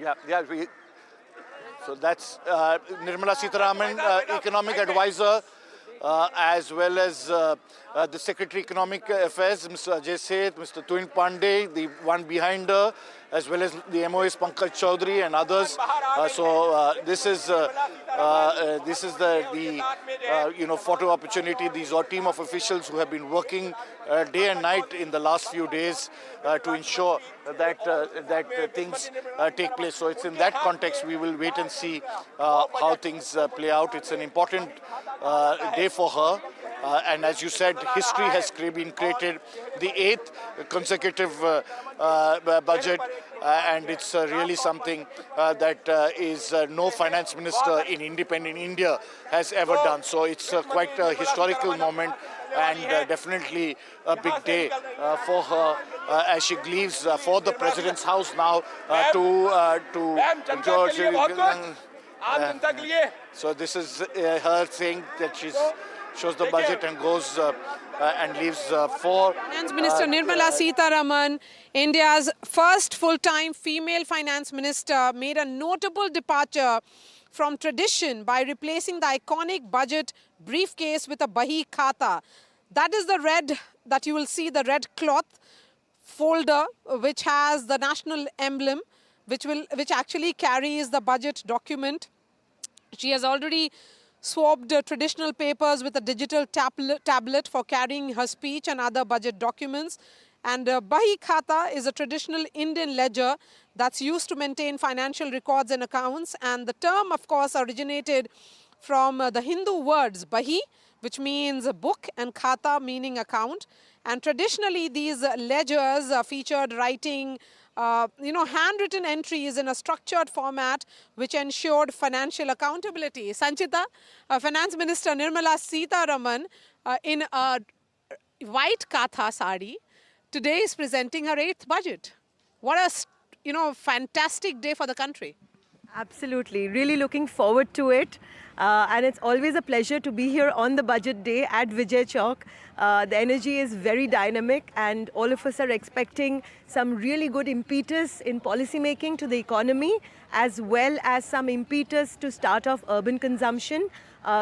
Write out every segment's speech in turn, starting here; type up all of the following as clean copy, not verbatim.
Yeah. So that's Nirmala Sitharaman, economic advisor, as well as the Secretary Economic Affairs, Mr. Ajay Seth, Mr. Tuin Pandey, the one behind her, as well as the MOS Pankaj Chaudhary and others. This is the photo opportunity. These are a team of officials who have been working day and night in the last few days to ensure that things take place. So it's in that context we will wait and see how things play out. It's an important day for her. And as you said, history has been created, the 8th consecutive budget, and it's really something that is no finance minister in independent India has ever done. So it's quite a historical moment and definitely a big day for her as she leaves for the President's house now to George. So this is her saying that she's shows the budget and goes and leaves for... Finance Minister Nirmala Sitharaman, India's first full-time female finance minister, made a notable departure from tradition by replacing the iconic budget briefcase with a Bahi Khata. That is the red, that you will see, the red cloth folder which has the national emblem, which actually carries the budget document. She has already swapped traditional papers with a digital tablet for carrying her speech and other budget documents. And Bahi Khata is a traditional Indian ledger that's used to maintain financial records and accounts. And the term, of course, originated from the Hindu words Bahi, which means a book, and Khata meaning account. And traditionally, these ledgers featured writing handwritten entries in a structured format which ensured financial accountability. Sanchita, Finance Minister Nirmala Sitharaman, in a white Katha sari, today is presenting her 8th budget. What a fantastic day for the country. Absolutely. Really looking forward to it. And it's always a pleasure to be here on the budget day at Vijay Chowk. The energy is very dynamic and all of us are expecting some really good impetus in policy making to the economy, as well as some impetus to start off urban consumption,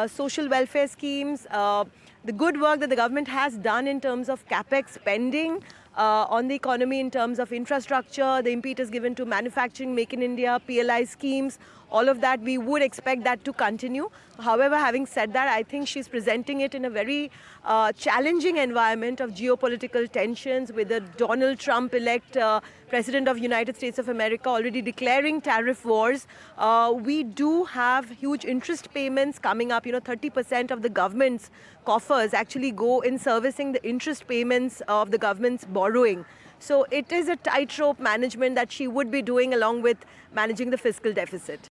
social welfare schemes, the good work that the government has done in terms of capex spending on the economy in terms of infrastructure, the impetus given to manufacturing, Make in India, PLI schemes, all of that, we would expect that to continue. However, having said that, I think she's presenting it in a very challenging environment of geopolitical tensions, with the Donald Trump-elect President of United States of America already declaring tariff wars. We do have huge interest payments coming up. 30% of the government's coffers actually go in servicing the interest payments of the government's borrowing. So it is a tightrope management that she would be doing along with managing the fiscal deficit.